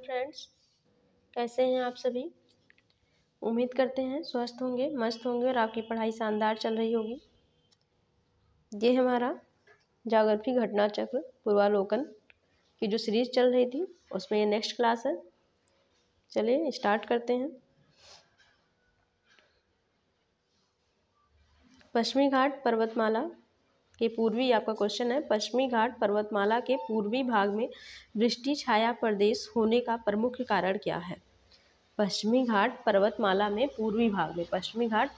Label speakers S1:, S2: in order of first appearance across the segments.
S1: Friends, कैसे हैं आप सभी। उम्मीद करते हैं स्वस्थ होंगे, मस्त होंगे और आपकी पढ़ाई शानदार चल रही होगी। ये हमारा ज्योग्राफी घटना चक्र पूर्वालोकन की जो सीरीज चल रही थी उसमें ये नेक्स्ट क्लास है। चलिए स्टार्ट करते हैं। पश्चिमी घाट पर्वतमाला के पूर्वी, आपका क्वेश्चन है, पश्चिमी घाट पर्वतमाला के पूर्वी भाग में वृष्टि छाया प्रदेश होने का प्रमुख कारण क्या है। पश्चिमी घाट पर्वतमाला में पूर्वी भाग में, पश्चिमी घाट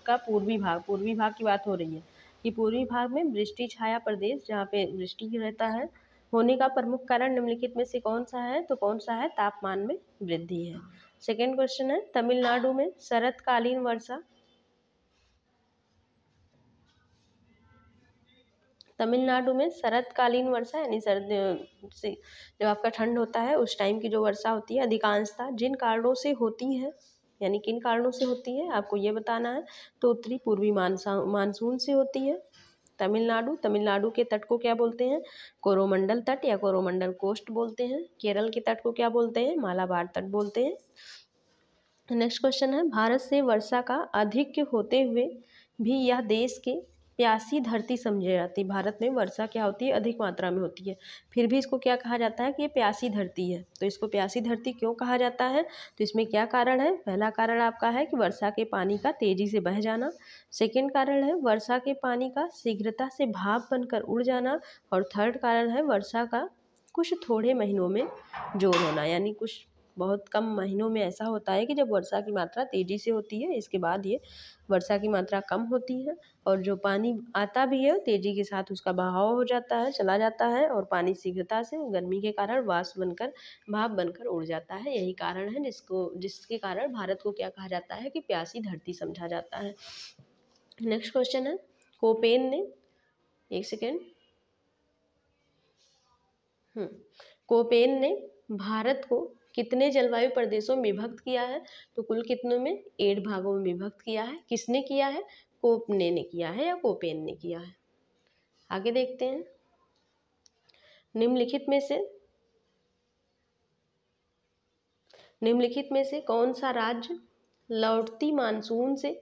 S1: का पूर्वी भाग की बात हो रही है कि पूर्वी भाग में वृष्टि छाया प्रदेश जहाँ पे वृष्टि रहता है होने का प्रमुख कारण निम्नलिखित में से कौन सा है, तो कौन सा है, तापमान में वृद्धि है। सेकेंड क्वेश्चन है, तमिलनाडु में शरतकालीन वर्षा, तमिलनाडु में शरतकालीन वर्षा यानी सर्दी से जब आपका ठंड होता है उस टाइम की जो वर्षा होती है अधिकांशतः जिन कारणों से होती है, यानी किन कारणों से होती है आपको ये बताना है। तो उत्तरी पूर्वी मानसून से होती है। तमिलनाडु के तट को क्या बोलते हैं, कोरोमंडल तट या कोरोमंडल कोस्ट बोलते हैं। केरल के तट को क्या बोलते हैं, मालाबार तट बोलते हैं। नेक्स्ट क्वेश्चन है, भारत से वर्षा का अधिक होते हुए भी यह देश के प्यासी धरती समझी जाती है। भारत में वर्षा क्या होती है, अधिक मात्रा में होती है, फिर भी इसको क्या कहा जाता है कि ये प्यासी धरती है। तो इसको प्यासी धरती क्यों कहा जाता है, तो इसमें क्या कारण है। पहला कारण आपका है कि वर्षा के पानी का तेजी से बह जाना। सेकेंड कारण है वर्षा के पानी का शीघ्रता से भाप बनकर उड़ जाना। और थर्ड कारण है वर्षा का कुछ थोड़े महीनों में जोर होना, यानी कुछ बहुत कम महीनों में ऐसा होता है कि जब वर्षा की मात्रा तेज़ी से होती है, इसके बाद ये वर्षा की मात्रा कम होती है और जो पानी आता भी है तेज़ी के साथ उसका बहाव हो जाता है, चला जाता है और पानी शीघ्रता से गर्मी के कारण वाष्प बनकर भाप बनकर उड़ जाता है। यही कारण है जिसके कारण भारत को क्या कहा जाता है कि प्यासी धरती समझा जाता है। नेक्स्ट क्वेश्चन है, कोपेन ने, एक सेकेंड, कोपेन ने भारत को कितने जलवायु प्रदेशों में विभक्त किया है, तो कुल कितनों में, 8 भागों में विभक्त किया है। किसने किया है, कोपने ने किया है या कोपेन ने किया है। आगे देखते हैं, निम्नलिखित में से कौन सा राज्य लौटती मानसून से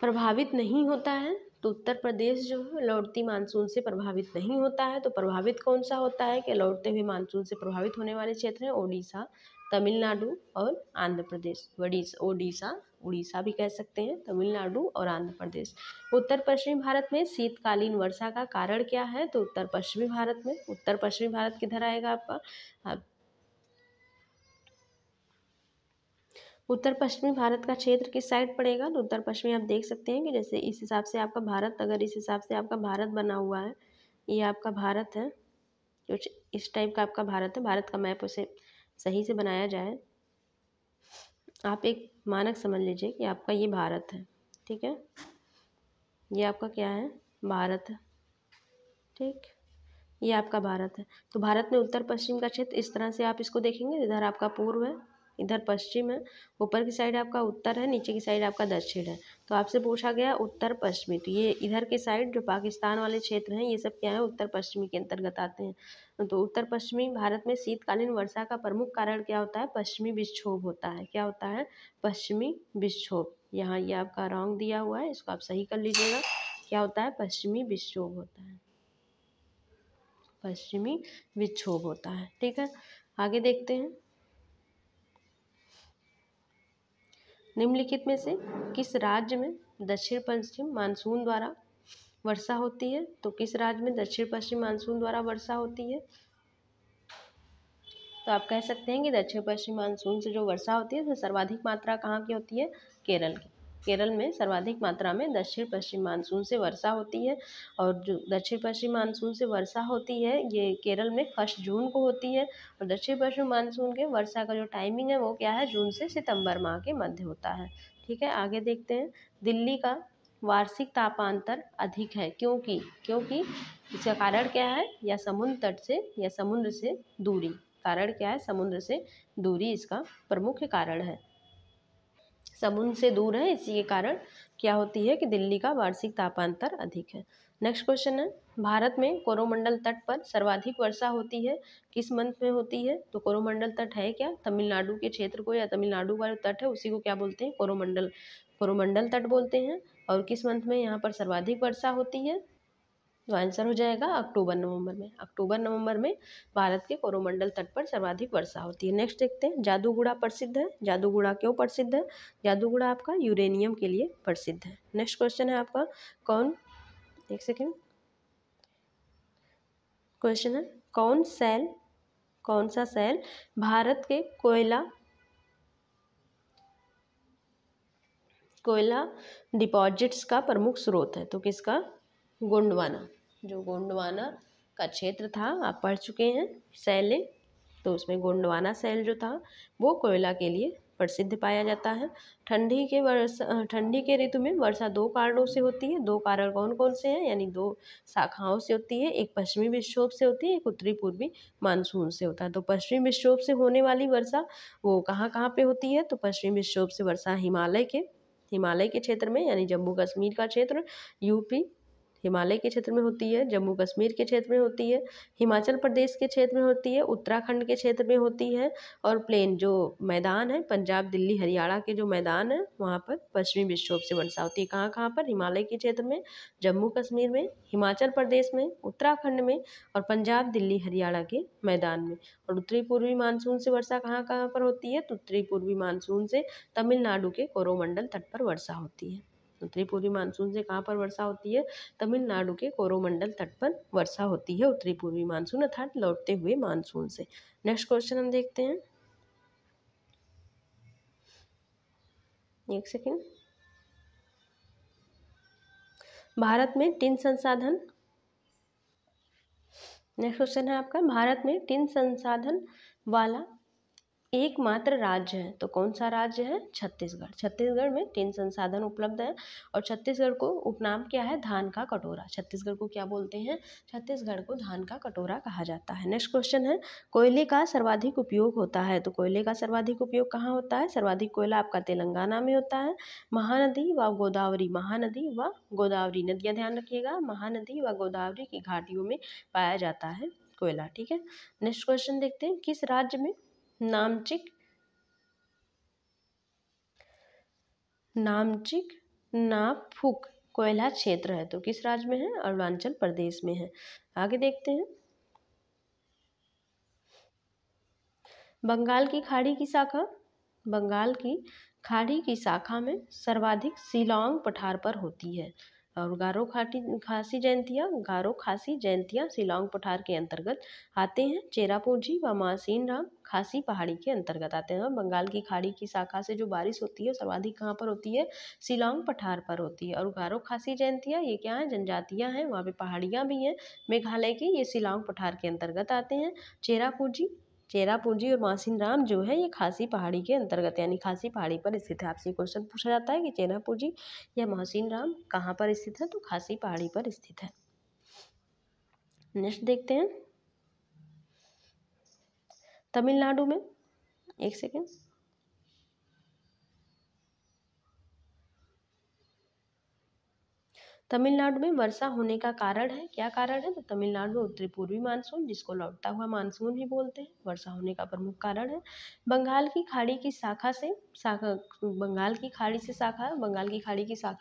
S1: प्रभावित नहीं होता है, तो उत्तर प्रदेश जो है लौटती मानसून से प्रभावित नहीं होता है। तो प्रभावित कौन सा होता है कि लौटते हुए मानसून से प्रभावित होने वाले क्षेत्र हैं ओडिशा, तमिलनाडु और आंध्र प्रदेश। उड़ीसा भी कह सकते हैं, तमिलनाडु और आंध्र प्रदेश। उत्तर पश्चिमी भारत में शीतकालीन वर्षा का कारण क्या है, तो उत्तर पश्चिमी भारत किधर आएगा आपका, उत्तर पश्चिमी भारत का क्षेत्र किस साइड पड़ेगा, तो उत्तर पश्चिमी आप देख सकते हैं कि जैसे इस हिसाब से आपका भारत, अगर इस हिसाब से आपका भारत बना हुआ है, ये आपका भारत है, कुछ इस टाइप का आपका भारत है। भारत का मैप उसे सही से बनाया जाए, आप एक मानक समझ लीजिए कि आपका ये भारत है, ठीक है, ये आपका क्या है, भारत है, ठीक, ये आपका भारत है। तो भारत में उत्तर पश्चिम का क्षेत्र इस तरह से आप इसको देखेंगे, इधर आपका पूर्व है, इधर पश्चिम है, ऊपर की साइड आपका उत्तर है, नीचे की साइड आपका दक्षिण है। तो आपसे पूछा गया उत्तर पश्चिमी, तो ये इधर के साइड जो पाकिस्तान वाले क्षेत्र हैं ये सब क्या है, उत्तर पश्चिमी के अंतर्गत आते हैं। तो उत्तर पश्चिमी भारत में शीतकालीन वर्षा का प्रमुख कारण क्या होता है, पश्चिमी विक्षोभ होता है। क्या होता है, पश्चिमी विक्षोभ। यहाँ ये आपका रॉन्ग दिया हुआ है, इसको आप सही कर लीजिएगा। क्या होता है, पश्चिमी विक्षोभ होता है, पश्चिमी विक्षोभ होता है, ठीक है। आगे देखते हैं, निम्नलिखित में से किस राज्य में दक्षिण पश्चिम मानसून द्वारा वर्षा होती है, तो किस राज्य में दक्षिण पश्चिम मानसून द्वारा वर्षा होती है, तो आप कह सकते हैं कि दक्षिण पश्चिम मानसून से जो वर्षा होती है तो सर्वाधिक मात्रा कहाँ की होती है, केरल की। केरल में सर्वाधिक मात्रा में दक्षिण पश्चिम मानसून से वर्षा होती है। और जो दक्षिण पश्चिम मानसून से वर्षा होती है ये केरल में 1 जून को होती है। और दक्षिण पश्चिम मानसून के वर्षा का जो टाइमिंग है वो क्या है, जून से सितंबर माह के मध्य होता है, ठीक है। आगे देखते हैं, दिल्ली का वार्षिक तापांतर अधिक है क्योंकि इसका कारण क्या है, या समुद्र तट से या समुद्र से दूरी। कारण क्या है, समुद्र से दूरी इसका प्रमुख कारण है। समुद्र से दूर है, इसी के कारण क्या होती है कि दिल्ली का वार्षिक तापांतर अधिक है। नेक्स्ट क्वेश्चन है, भारत में कोरोमंडल तट पर सर्वाधिक वर्षा होती है, किस मंथ में होती है? तो कोरोमंडल तट है क्या? तमिलनाडु के क्षेत्र को या तमिलनाडु का जो तट है उसी को क्या बोलते हैं? कोरोमंडल कोरोमंडल तट बोलते हैं। और किस मंथ में यहाँ पर सर्वाधिक वर्षा होती है? तो आंसर हो जाएगा अक्टूबर नवंबर में। अक्टूबर नवंबर में भारत के कोरोमंडल तट पर सर्वाधिक वर्षा होती है। नेक्स्ट देखते हैं, जादूगुड़ा प्रसिद्ध है। जादूगुड़ा क्यों प्रसिद्ध है? जादूगुड़ा आपका यूरेनियम के लिए प्रसिद्ध है। नेक्स्ट क्वेश्चन है आपका, कौन, एक सेकेंड, क्वेश्चन है, कौन सा सेल भारत के कोयला डिपॉजिट्स का प्रमुख स्रोत है? तो किसका? गोंडवाना। जो गोंडवाना का क्षेत्र था, आप पढ़ चुके हैं सेलें, तो उसमें गोंडवाना सेल जो था वो कोयला के लिए प्रसिद्ध पाया जाता है। ठंडी के ऋतु में वर्षा दो कारणों से होती है। दो कारण कौन कौन से हैं? यानी दो शाखाओं से होती है, एक पश्चिमी विक्षोभ से होती है, एक उत्तरी पूर्वी मानसून से होता है। तो पश्चिमी विक्षोभ से होने वाली वर्षा वो कहाँ कहाँ पे होती है? तो पश्चिमी विक्षोभ से वर्षा हिमालय के क्षेत्र में, यानी जम्मू कश्मीर का क्षेत्र, यूपी हिमालय के क्षेत्र में होती है, जम्मू कश्मीर के क्षेत्र में होती है, हिमाचल प्रदेश के क्षेत्र में होती है, उत्तराखंड के क्षेत्र में होती है, और प्लेन जो मैदान है, पंजाब दिल्ली हरियाणा के जो मैदान है वहाँ पर पश्चिमी विक्षोभ से वर्षा होती है। कहाँ कहाँ पर? हिमालय के क्षेत्र में, जम्मू कश्मीर में, हिमाचल प्रदेश में, उत्तराखंड में, और पंजाब दिल्ली हरियाणा के मैदान में। और उत्तरी पूर्वी मानसून से वर्षा कहाँ कहाँ पर होती है? तो उत्तरी पूर्वी मानसून से तमिलनाडु के कोरोमंडल तट पर वर्षा होती है। उत्तरी पूर्वी मानसून से कहाँ पर वर्षा होती है? तमिलनाडु के कोरोमंडल तट पर वर्षा होती है उत्तरी पूर्वी मानसून अर्थात लौटते हुए मानसून से। नेक्स्ट क्वेश्चन हम देखते हैं, एक सेकेंड, भारत में टिन संसाधन, नेक्स्ट क्वेश्चन है आपका, भारत में टिन संसाधन वाला एकमात्र राज्य है। तो कौन सा राज्य है? छत्तीसगढ़। छत्तीसगढ़ में टिन संसाधन उपलब्ध है, और छत्तीसगढ़ को उपनाम क्या है? धान का कटोरा। छत्तीसगढ़ को क्या बोलते हैं? छत्तीसगढ़ को धान का कटोरा कहा जाता है। नेक्स्ट क्वेश्चन है, कोयले का सर्वाधिक उपयोग होता है। तो कोयले का सर्वाधिक उपयोग कहाँ होता है? सर्वाधिक कोयला आपका तेलंगाना में होता है। महानदी व गोदावरी, महानदी व गोदावरी नदियाँ, ध्यान रखिएगा, महानदी व गोदावरी की घाटियों में पाया जाता है कोयला। ठीक है। नेक्स्ट क्वेश्चन देखते हैं, किस राज्य में नामचिक नागफुक कोयला क्षेत्र है? तो किस राज्य में है? अरुणाचल प्रदेश में है। आगे देखते हैं, बंगाल की खाड़ी की शाखा में सर्वाधिक शिलांग पठार पर होती है। और गारो खासी जयंतियाँ शिलांग पठार के अंतर्गत आते हैं। चेरापूंजी व मासीन राम खासी पहाड़ी के अंतर्गत आते हैं। बंगाल की खाड़ी की शाखा से जो बारिश होती है सर्वाधिक कहाँ पर होती है? शिलांग पठार पर होती है। और गारो खासी जयंतियाँ ये क्या है? जनजातियाँ हैं, वहाँ पे पहाड़ियाँ भी हैं मेघालय की, ये शिलांग पठार के अंतर्गत आते हैं। चेरापूंजी और मासिन राम जो है ये खासी पहाड़ी के अंतर्गत, यानी खासी पहाड़ी पर स्थित है। आपसे क्वेश्चन पूछा जाता है कि चेरापूंजी या मासिन राम कहाँ पर स्थित है? तो खासी पहाड़ी पर स्थित है। नेक्स्ट देखते हैं, तमिलनाडु में, एक सेकेंड, तमिलनाडु में वर्षा होने का कारण है, क्या कारण है? तो तमिलनाडु में उत्तरी पूर्वी मानसून, जिसको लौटता हुआ मानसून भी बोलते हैं, वर्षा होने का प्रमुख कारण है। बंगाल की खाड़ी की शाखा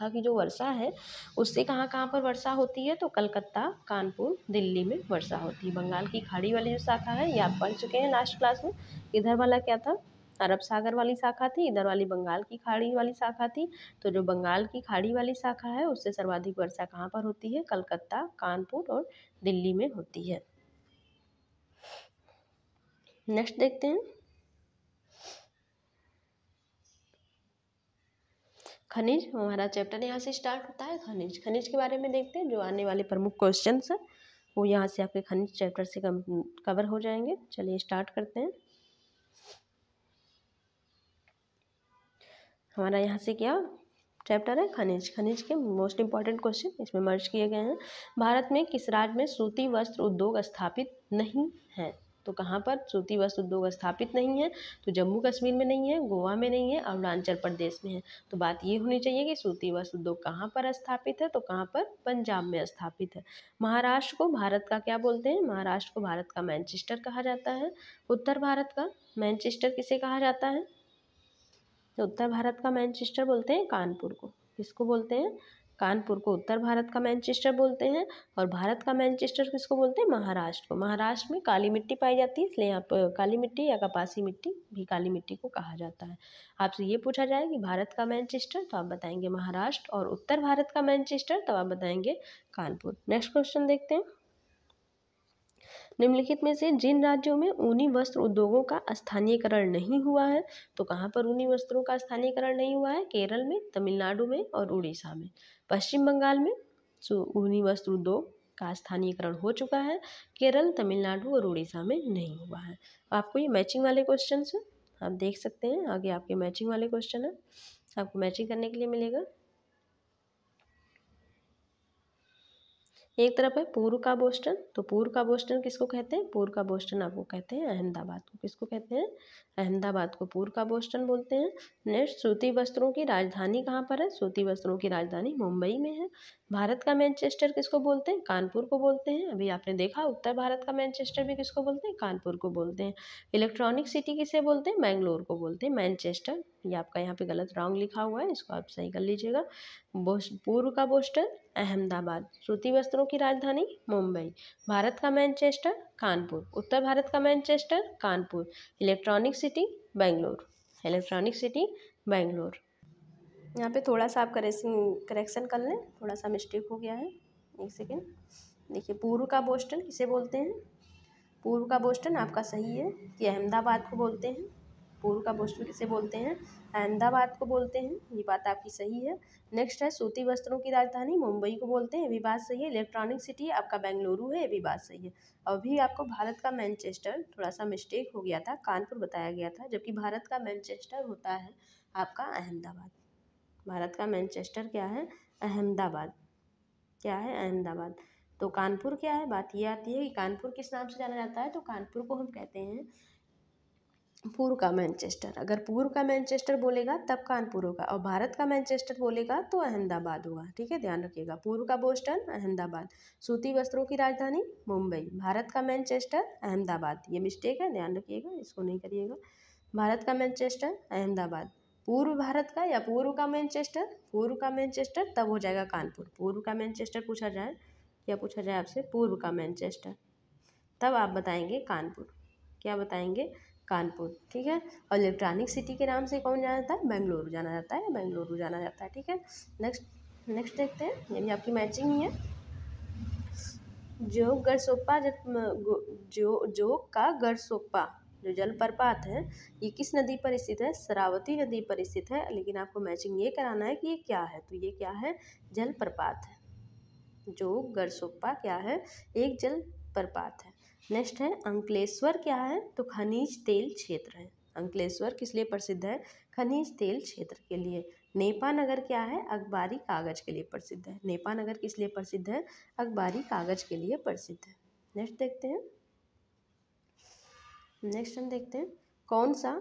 S1: की जो वर्षा है उससे कहाँ कहाँ पर वर्षा होती है? तो कलकत्ता, कानपुर, दिल्ली में वर्षा होती है। बंगाल की खाड़ी वाली जो शाखा है ये आप पढ़ चुके हैं लास्ट क्लास में। इधर वाला क्या था? अरब सागर वाली शाखा थी, इधर वाली बंगाल की खाड़ी वाली शाखा थी। तो जो बंगाल की खाड़ी वाली शाखा है उससे सर्वाधिक वर्षा कहाँ पर होती है? कलकत्ता, कानपुर और दिल्ली में होती है। नेक्स्ट देखते हैं, खनिज, हमारा चैप्टर यहाँ से स्टार्ट होता है। खनिज के बारे में देखते हैं, जो आने वाले प्रमुख क्वेश्चंस है वो यहाँ से आपके खनिज चैप्टर से कवर हो जाएंगे। चलिए स्टार्ट करते हैं। हमारा यहाँ से क्या चैप्टर है? खनिज के मोस्ट इंपॉर्टेंट क्वेश्चन इसमें मर्ज किए गए हैं। भारत में किस राज्य में सूती वस्त्र उद्योग स्थापित नहीं है? तो कहाँ पर सूती वस्त्र उद्योग स्थापित नहीं है? तो जम्मू कश्मीर में नहीं है, गोवा में नहीं है, अरुणाचल प्रदेश में है। तो बात ये होनी चाहिए कि सूती वस्त्र उद्योग कहाँ पर स्थापित है? तो कहाँ पर? पंजाब में स्थापित है। महाराष्ट्र को भारत का क्या बोलते हैं? महाराष्ट्र को भारत का मैनचेस्टर कहा जाता है। उत्तर भारत का मैनचेस्टर किसे कहा जाता है? तो उत्तर भारत का मैनचेस्टर बोलते हैं कानपुर को। किसको बोलते हैं? कानपुर को उत्तर भारत का मैनचेस्टर बोलते हैं। और भारत का मैनचेस्टर किसको बोलते हैं? महाराष्ट्र को। महाराष्ट्र में काली मिट्टी पाई जाती है, इसलिए यहाँ पर काली मिट्टी या कपासी मिट्टी भी काली मिट्टी को कहा जाता है। आपसे ये पूछा जाए कि भारत का मैनचेस्टर, तो आप बताएंगे महाराष्ट्र, और उत्तर भारत का मैनचेस्टर, तो आप बताएंगे कानपुर। नेक्स्ट क्वेश्चन देखते हैं। निम्नलिखित में से जिन राज्यों में ऊनी वस्त्र उद्योगों का स्थानीयकरण नहीं हुआ है? तो कहाँ पर ऊनी वस्त्रों का स्थानीयकरण नहीं हुआ है? केरल में, तमिलनाडु में और उड़ीसा में। पश्चिम बंगाल में ऊनी वस्त्र उद्योग का स्थानीयकरण हो चुका है। केरल, तमिलनाडु और उड़ीसा में नहीं हुआ है। आपको ये मैचिंग वाले क्वेश्चन है, आप देख सकते हैं। आगे आपके मैचिंग वाले क्वेश्चन है, आपको मैचिंग करने के लिए मिलेगा। एक तरफ है पूर्व का बोस्टन, तो पूर्व का बोस्टन किसको कहते हैं? पूर्व का बोस्टन आपको कहते हैं अहमदाबाद को। किसको कहते हैं? अहमदाबाद को पूर्व का बोस्टन बोलते हैं। नेक्स्ट, सूती वस्त्रों की राजधानी कहाँ पर है? सूती वस्त्रों की राजधानी मुंबई में है। भारत का मैनचेस्टर किसको बोलते हैं? कानपुर को बोलते हैं। अभी आपने देखा उत्तर भारत का मैनचेस्टर भी किसको बोलते हैं? कानपुर को बोलते हैं। इलेक्ट्रॉनिक सिटी किसे बोलते हैं? बैंगलोर को बोलते हैं। मैनचेस्टर ये आपका यहाँ पे गलत रॉन्ग लिखा हुआ है, इसको आप सही कर लीजिएगा। पूर्व का बोस्टन अहमदाबाद, सूती वस्त्रों की राजधानी मुंबई। भारत का मैनचेस्टर कानपुर, उत्तर भारत का Manchester Kanpur. Electronic city Bangalore, electronic city Bangalore. यहाँ पे थोड़ा सा आप करेक्शन कर लें, थोड़ा सा मिस्टेक हो गया है, एक सेकेंड। देखिए पूर्व का बोस्टन किसे बोलते हैं? पूर्व का बोस्टन आपका सही है कि अहमदाबाद को बोलते हैं। पूर्व का बोस्टन किसे बोलते हैं? अहमदाबाद को बोलते हैं, ये बात आपकी सही है। नेक्स्ट है सूती वस्त्रों की राजधानी मुंबई को बोलते हैं, ये भी बात सही है। इलेक्ट्रॉनिक सिटी आपका बेंगलुरु है, ये भी बात सही है। अभी आपको भारत का मैनचेस्टर थोड़ा सा मिस्टेक हो गया था, कानपुर बताया गया था, जबकि भारत का मैनचेस्टर होता है आपका अहमदाबाद। भारत का मैनचेस्टर क्या है? अहमदाबाद। क्या है? अहमदाबाद। तो कानपुर क्या है? बात ये आती है कि कानपुर किस नाम से जाना जाता है? तो कानपुर को हम कहते हैं पूर्व का मैनचेस्टर। अगर पूर्व का मैनचेस्टर बोलेगा तब कानपुर होगा, और भारत का मैनचेस्टर बोलेगा तो अहमदाबाद होगा। ठीक है, ध्यान रखिएगा। पूर्व का बोस्टन अहमदाबाद, सूती वस्त्रों की राजधानी मुंबई, भारत का मैनचेस्टर अहमदाबाद। ये मिस्टेक है, ध्यान रखिएगा, इसको नहीं करिएगा। भारत का मैनचेस्टर अहमदाबाद। पूर्व भारत का या पूर्व का मैनचेस्टर, पूर्व का मैनचेस्टर तब हो जाएगा कानपुर। पूर्व का मैनचेस्टर पूछा जाए, क्या पूछा जाए आपसे? पूर्व का मैनचेस्टर, तब आप बताएंगे कानपुर। क्या बताएंगे? कानपुर। ठीक है। और इलेक्ट्रॉनिक सिटी के नाम से कौन जाना जाता है? बेंगलुरु जाना जाता है, बेंगलुरु जाना जाता है। ठीक है। नेक्स्ट देखते हैं, ये भी आपकी मैचिंग ही है। जोग गढ़सोप्पा जोग का गढ़सोप्पा जो जलप्रपात है, ये किस नदी पर स्थित है? शरावती नदी पर स्थित है। लेकिन आपको मैचिंग ये कराना है कि ये क्या है, तो ये क्या है? जलप्रपात है। जोग गढ़सोप्पा क्या है? एक जलप्रपात है। नेक्स्ट है अंकलेश्वर क्या है? तो खनिज तेल क्षेत्र है। अंकलेश्वर किस लिए प्रसिद्ध है? खनिज तेल क्षेत्र के लिए। नेपा नगर क्या है? अखबारी कागज के लिए प्रसिद्ध है। नेपा नगर किस लिए प्रसिद्ध है? अखबारी कागज के लिए प्रसिद्ध है। नेक्स्ट देखते हैं, नेक्स्ट हम देखते हैं कौन सा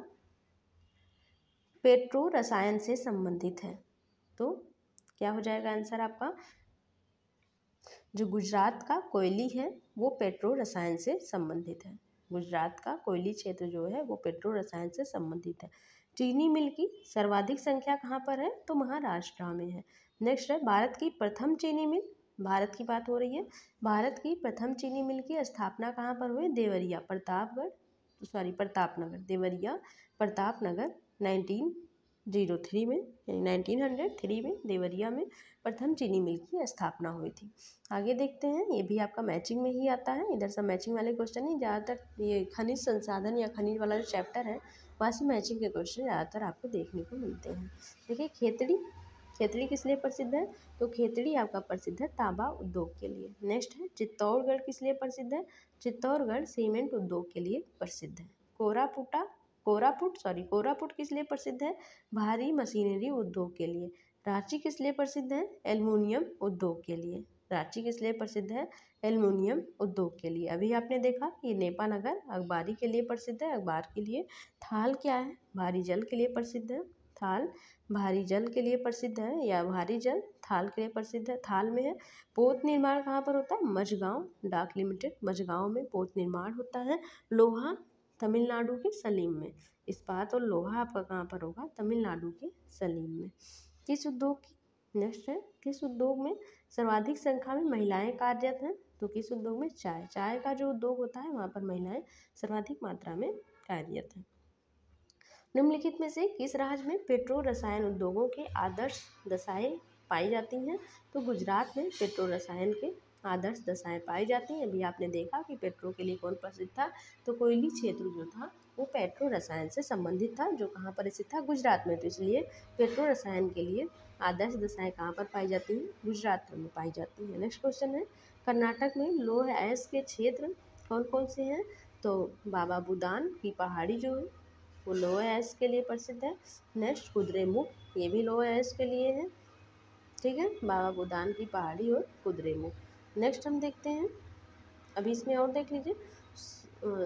S1: पेट्रो रसायन से संबंधित है? तो क्या हो जाएगा आंसर आपका? जो गुजरात का कोयली है वो पेट्रो रसायन से संबंधित है। गुजरात का कोयली क्षेत्र जो है वो पेट्रो रसायन से संबंधित है। चीनी मिल की सर्वाधिक संख्या कहाँ पर है? तो महाराष्ट्र में है। नेक्स्ट है भारत की प्रथम चीनी मिल, भारत की बात हो रही है, भारत की प्रथम चीनी मिल की स्थापना कहाँ पर हुई? देवरिया प्रतापनगर, देवरिया प्रतापनगर 1903 में, यानी 1903 में देवरिया में प्रथम चीनी मिल की स्थापना हुई थी। आगे देखते हैं, ये भी आपका मैचिंग में ही आता है। इधर सब मैचिंग वाले क्वेश्चन ही ज़्यादातर, ये खनिज संसाधन या खनिज वाला जो चैप्टर है वहाँ से मैचिंग के क्वेश्चन ज़्यादातर आपको देखने को मिलते हैं। देखिए खेतड़ी किस लिए प्रसिद्ध है? तो खेतड़ी आपका प्रसिद्ध है तांबा उद्योग के लिए। नेक्स्ट है चित्तौड़गढ़ किस लिए प्रसिद्ध है? चित्तौड़गढ़ सीमेंट उद्योग के लिए प्रसिद्ध है। कोरापुट किस लिए प्रसिद्ध है? भारी मशीनरी उद्योग के लिए। रांची किस लिए प्रसिद्ध है? एल्युमिनियम उद्योग के लिए। रांची किस लिए प्रसिद्ध है? एल्युमिनियम उद्योग के लिए। अभी आपने देखा कि नेपानगर अखबारी के लिए प्रसिद्ध है, अखबार के लिए। थाल क्या है? भारी जल के लिए प्रसिद्ध है। थाल भारी जल के लिए प्रसिद्ध है, या भारी जल थाल के लिए प्रसिद्ध है। थाल में है। पोत निर्माण कहाँ पर होता है? मझगांव डाक लिमिटेड, मझगांव में पोत निर्माण होता है। लोहा तमिलनाडु के सलीम में। इस्पात और लोहा आपका कहाँ पर होगा? तमिलनाडु के सलीम में। किस उद्योग की? नेक्स्ट है, किस उद्योग में सर्वाधिक संख्या में महिलाएं कार्यरत हैं? तो किस उद्योग में? चाय का जो उद्योग होता है वहाँ पर महिलाएं सर्वाधिक मात्रा में कार्यरत हैं। निम्नलिखित में से किस राज्य में पेट्रो रसायन उद्योगों के आदर्श दशाएं पाई जाती हैं? तो गुजरात में पेट्रो रसायन के आदर्श दशाएं पाई जाती हैं। अभी आपने देखा कि पेट्रो के लिए कौन प्रसिद्ध था? तो कोयली क्षेत्र जो था वो पेट्रो रसायन से संबंधित था, जो कहाँ पर स्थित था? गुजरात में। तो इसलिए पेट्रो रसायन के लिए आदर्श दशाएं कहाँ पर पाई जाती हैं? गुजरात में पाई जाती हैं। नेक्स्ट क्वेश्चन है, कर्नाटक में लौह अयस्क के क्षेत्र कौन कौन से हैं? तो बाबा बुदान की पहाड़ी जो है वो लौह अयस्क के लिए प्रसिद्ध है। नेक्स्ट कुद्रेमुख, ये भी लौह अयस्क के लिए है। ठीक है, बाबा बुदान की पहाड़ी और कुद्रेमुख। नेक्स्ट हम देखते हैं, अभी इसमें और देख लीजिए,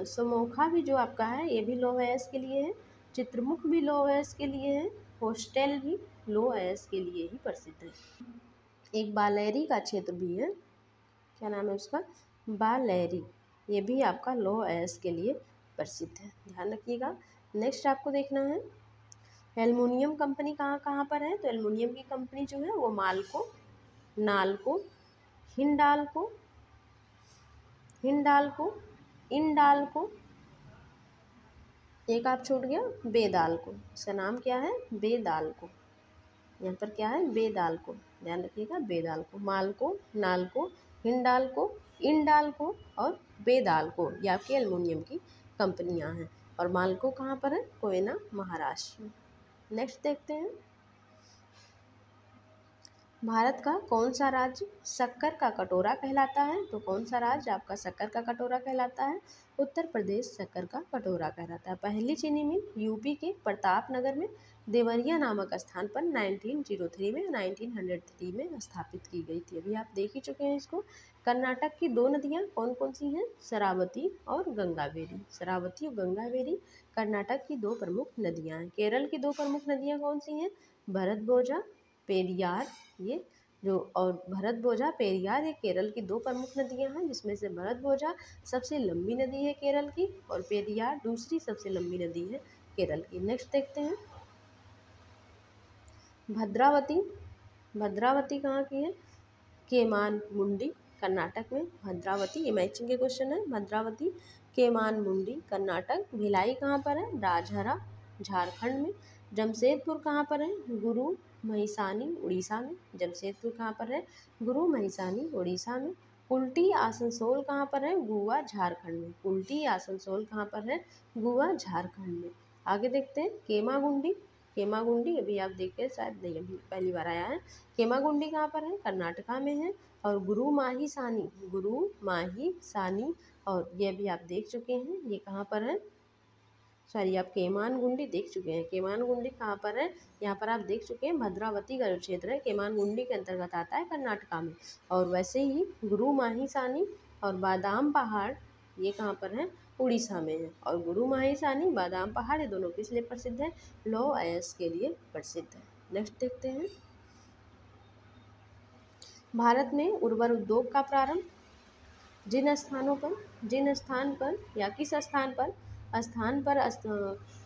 S1: समोखा भी जो आपका है ये भी लौह अयस्क के लिए है। चित्रमुख भी लौह अयस्क के लिए है। होस्टेल भी लौह अयस्क के लिए ही प्रसिद्ध है। एक बालेरी का क्षेत्र भी है, क्या नाम है उसका? बालेरी, ये भी आपका लौह अयस्क के लिए प्रसिद्ध है, ध्यान रखिएगा। नेक्स्ट आपको देखना है, एल्युमिनियम कंपनी कहाँ कहाँ पर है? तो एल्युमिनियम की कंपनी जो है वो मालको, नालको, हिंडाल्को, इंडाल्को, एक आप छूट गया बेदाल्को, इसका नाम क्या है? बेदाल्को। यहाँ पर क्या है? बेदाल्को, ध्यान रखिएगा, बेदाल्को। मालको, नालको, हिंडाल्को, इंडाल्को और बेदाल्को, ये आपकी एल्युमिनियम की कंपनियां हैं। और मालको कहाँ पर है? कोयना, महाराष्ट्र में। नेक्स्ट देखते हैं, भारत का कौन सा राज्य शक्कर का कटोरा कहलाता है? तो कौन सा राज्य आपका शक्कर का कटोरा कहलाता है? उत्तर प्रदेश शक्कर का कटोरा कहलाता है। पहली चीनी मिल यूपी के प्रतापनगर में देवरिया नामक स्थान पर 1903 में 1903 में स्थापित की गई थी। अभी आप देख ही चुके हैं इसको। कर्नाटक की दो नदियाँ कौन कौन सी हैं? शरावती और गंगावेरी। शरावती और गंगावेरी कर्नाटक की दो प्रमुख नदियाँ हैं। केरल की दो प्रमुख नदियाँ कौन सी हैं? भरतभुजा, पेरियार, ये जो, और भरतभुजा, पेरियार, ये केरल की दो प्रमुख नदियां हैं, जिसमें से भरतभुजा सबसे लंबी नदी है केरल की, और पेरियार दूसरी सबसे लंबी नदी है केरल की। नेक्स्ट देखते हैं, भद्रावती। भद्रावती कहाँ की है? केमानमुंडी, कर्नाटक में भद्रावती। ये मैचिंग के क्वेश्चन है। भद्रावती, केमानमुंडी, कर्नाटक। भिलाई कहाँ पर है? राजहरा, झारखंड में। जमशेदपुर कहाँ पर है? गुरु महिसानी, उड़ीसा में। जमशेदपुर कहाँ पर है? गुरु महिसानी, उड़ीसा में। कुल्टी आसनसोल कहाँ पर है? गुआ, झारखंड में। कुल्टी आसनसोल कहाँ पर है? गुआ, झारखंड में। आगे देखते हैं, केमागुंडी। केमागुंडी अभी आप देखते हैं, शायद नहीं, अभी पहली बार आया है। केमागुंडी कहाँ पर है? कर्नाटका में है। और गुरु माही सानी, गुरु माही सानी, और ये भी आप देख चुके हैं, ये कहाँ पर है? सॉरी, आप केमानगुंडी देख चुके हैं। केमानगुंडी कहाँ पर है? यहाँ पर आप देख चुके हैं, भद्रावती का जो क्षेत्र है केमानगुंडी के अंतर्गत आता है, कर्नाटका में। और वैसे ही गुरु माही सानी और बादाम पहाड़, ये कहाँ पर है? उड़ीसा में है। और गुरु माही सानी, बादाम पहाड़, ये दोनों किस लिए प्रसिद्ध है? लौह अयस्क के लिए प्रसिद्ध है। नेक्स्ट देखते हैं, भारत में उर्वर उद्योग का प्रारंभ जिन स्थान पर या किस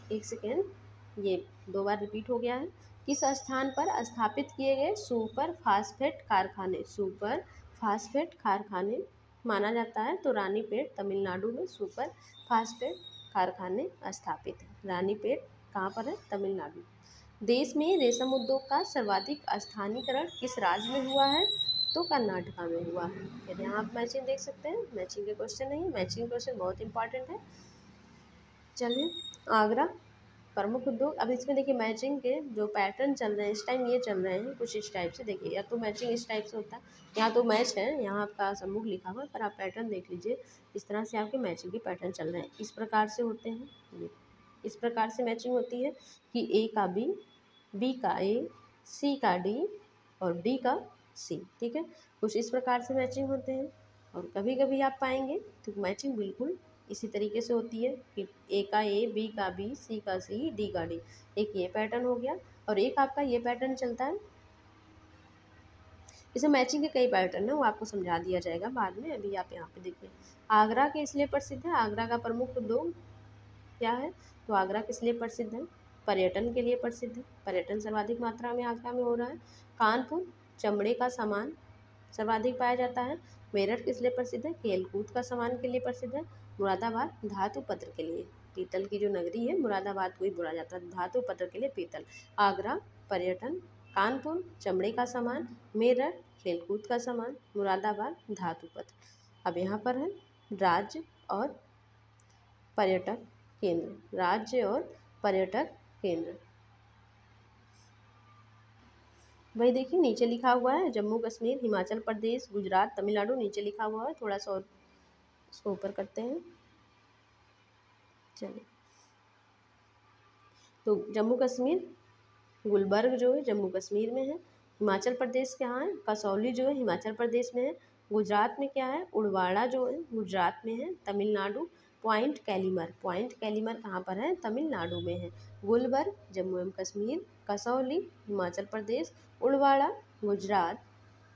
S1: एक सेकेंड, ये दो बार रिपीट हो गया है। किस स्थान पर स्थापित किए गए सुपर फास्फेट कारखाने माना जाता है? तो रानीपेट, तमिलनाडु में सुपर फास्फेट कारखाने स्थापित है। रानीपेट कहाँ पर है? तमिलनाडु। देश में रेशम उद्योग का सर्वाधिक स्थानीयकरण किस राज्य में हुआ है? तो कर्नाटका में हुआ है। यदि यहाँ आप मैचिंग देख सकते हैं, मैचिंग के क्वेश्चन नहीं, मैचिंग क्वेश्चन बहुत इंपॉर्टेंट है। चलिए, आगरा प्रमुख उद्योग। अब इसमें देखिए मैचिंग के जो पैटर्न चल रहे हैं इस टाइम, ये चल रहे हैं कुछ इस टाइप से। देखिए, या तो मैचिंग इस टाइप से होता है, यहाँ तो मैच है, यहाँ आपका सम्मुख लिखा हुआ है, पर आप पैटर्न देख लीजिए, इस तरह से आपके मैचिंग के पैटर्न चल रहे हैं। इस प्रकार से होते हैं, ये इस प्रकार से मैचिंग होती है कि ए का बी का ए, सी का डी और डी का सी। ठीक है, कुछ इस प्रकार से मैचिंग होते हैं। और कभी कभी आप पाएंगे तो मैचिंग बिल्कुल इसी तरीके से होती है कि ए का ए, बी का बी, सी का सी, डी का डी। एक ये पैटर्न हो गया और एक आपका ये पैटर्न चलता है। इसमें मैचिंग के कई पैटर्न है, वो आपको समझा दिया जाएगा बाद में। अभी आप यहाँ पे देखिए, आगरा के इसलिए प्रसिद्ध है, आगरा का प्रमुख उद्योग क्या है, तो आगरा किस लिए प्रसिद्ध है, पर्यटन के लिए प्रसिद्ध है, पर्यटन सर्वाधिक मात्रा में आगरा में हो रहा है। कानपुर चमड़े का सामान सर्वाधिक पाया जाता है। मेरठ किस लिए प्रसिद्ध है, खेलकूद का सामान के लिए प्रसिद्ध है। मुरादाबाद धातु पत्र के लिए, पीतल की जो नगरी है मुरादाबाद को ही बोला जाता है, धातु पत्र के लिए पीतल। आगरा पर्यटन, कानपुर चमड़े का सामान, मेरठ खेलकूद का सामान, मुरादाबाद धातु पत्र। अब यहाँ पर है राज्य और पर्यटक केंद्र, राज्य और पर्यटक केंद्र। वही देखिए नीचे लिखा हुआ है जम्मू कश्मीर, हिमाचल प्रदेश, गुजरात, तमिलनाडु, नीचे लिखा हुआ है। थोड़ा सा और इसको ऊपर करते हैं। चलिए, तो जम्मू कश्मीर, गुलबर्ग जो है जम्मू कश्मीर में है। हिमाचल प्रदेश कहाँ है, कसौली जो है हिमाचल प्रदेश में है। गुजरात में क्या है, उड़वाड़ा जो है गुजरात में है। तमिलनाडु पॉइंट कैलीमर, पॉइंट कैलीमर कहाँ पर है, तमिलनाडु में है। गुलबर्ग जम्मू एवं कश्मीर, कसौली हिमाचल प्रदेश, उड़वाड़ा गुजरात,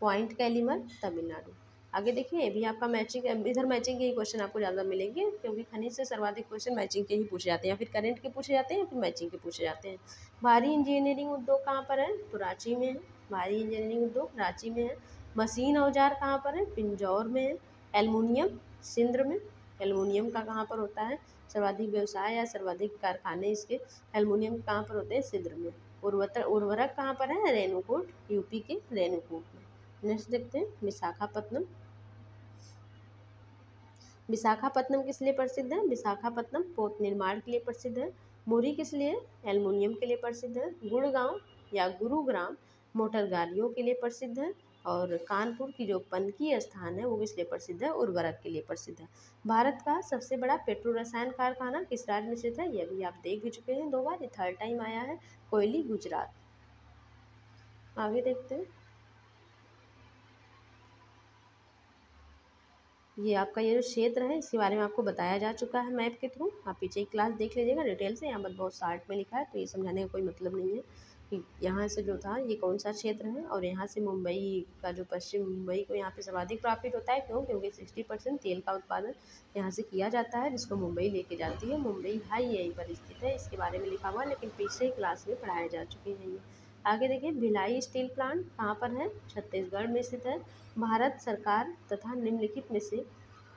S1: पॉइंट कैलीमर तमिलनाडु। आगे देखिए, ये भी आपका मैचिंग, इधर मैचिंग के ही क्वेश्चन आपको ज़्यादा मिलेंगे क्योंकि खनिज से सर्वाधिक क्वेश्चन मैचिंग के ही पूछे जाते हैं, या फिर करंट के पूछे जाते हैं या फिर मैचिंग के पूछे जाते हैं। भारी इंजीनियरिंग उद्योग कहाँ पर है, तो रांची में है। भारी इंजीनियरिंग उद्योग रांची में है। मशीन औजार कहाँ पर है, पिंजौर में है। एल्युमिनियम सिंध में, एल्युमिनियम का कहाँ पर होता है सर्वाधिक व्यवसाय या सर्वाधिक कारखाने इसके एल्युमिनियम कहाँ पर होते हैं, सिंध में। उर्वरक कहाँ पर है, रेणुकूट, यूपी के रेणुकूट में। नेक्स्ट देखते हैं विशाखापत्तनम। विशाखापत्तनम किस लिए प्रसिद्ध है, विशाखापत्तनम पोत निर्माण के लिए प्रसिद्ध है। मुरी किस लिए, एल्युमिनियम के लिए प्रसिद्ध है। गुड़गांव या गुरुग्राम मोटर गाड़ियों के लिए प्रसिद्ध है। और कानपुर की जो पनकी स्थान है वो किस लिए प्रसिद्ध है, उर्वरक के लिए प्रसिद्ध है। भारत का सबसे बड़ा पेट्रो रसायन कारखाना किस राज्य में स्थित है, ये भी आप देख भी चुके हैं 2 बार, ये थर्ड टाइम आया है, कोयली गुजरात। आगे देखते हैं, ये आपका ये जो क्षेत्र है इसके बारे में आपको बताया जा चुका है मैप के थ्रू, आप पीछे की क्लास देख लीजिएगा डिटेल से। यहाँ पर बहुत शार्ट में लिखा है तो ये समझाने का कोई मतलब नहीं है कि यहाँ से जो था ये कौन सा क्षेत्र है। और यहाँ से मुंबई का जो पश्चिम मुंबई को यहाँ पे सर्वाधिक प्रॉफिट होता है, क्यों, क्योंकि 60% तेल का उत्पादन यहाँ से किया जाता है जिसको मुंबई लेके जाती है। मुंबई हाई यहीं पर स्थित है, इसके बारे में लिखा हुआ है लेकिन पिछले क्लास में पढ़ाए जा चुके हैं ये। आगे देखिए, भिलाई स्टील प्लांट कहाँ पर है, छत्तीसगढ़ में स्थित है। भारत सरकार तथा निम्नलिखित में से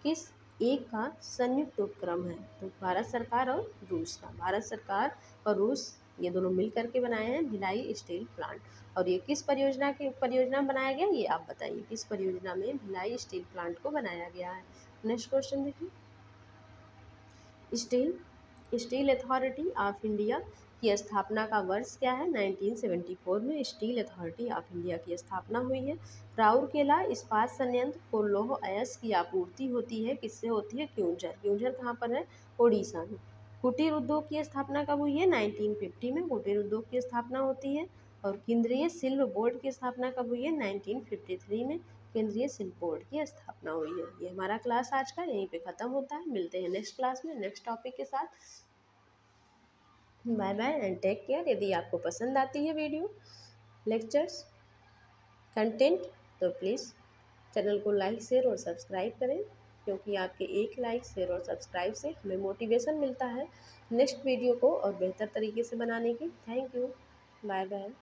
S1: किस एक का संयुक्त उपक्रम है, तो भारत सरकार और रूस का, भारत सरकार और रूस ये दोनों मिल करके बनाए हैं भिलाई स्टील प्लांट। और ये किस परियोजना में बनाया गया, ये आप बताइए किस परियोजना में भिलाई स्टील प्लांट को बनाया गया है। नेक्स्ट क्वेश्चन देखिए, steel steel authority of India की स्थापना का वर्ष क्या है, 1974 में स्टील अथॉरिटी ऑफ इंडिया की स्थापना हुई है। राउरकेला इस्पात संयंत्र को लौह अयस्क की आपूर्ति होती है, किससे होती है, क्योंझर, क्योंझर कहाँ पर है, उड़ीसा में। कुटीर उद्योग की स्थापना कब हुई है, 1950 में कुटीर उद्योग की स्थापना होती है। और केंद्रीय शिल्प बोर्ड की स्थापना कब हुई है, 1953 में केंद्रीय शिल्प बोर्ड की स्थापना हुई है। ये हमारा क्लास आज का यहीं पे ख़त्म होता है, मिलते हैं नेक्स्ट क्लास में नेक्स्ट टॉपिक के साथ। Bye bye and take care. यदि आपको पसंद आती है वीडियो लेक्चर्स कंटेंट तो प्लीज़ चैनल को लाइक शेयर और सब्सक्राइब करें, क्योंकि आपके एक लाइक शेयर और सब्सक्राइब से हमें मोटिवेशन मिलता है नेक्स्ट वीडियो को और बेहतर तरीके से बनाने की। Thank you, bye bye.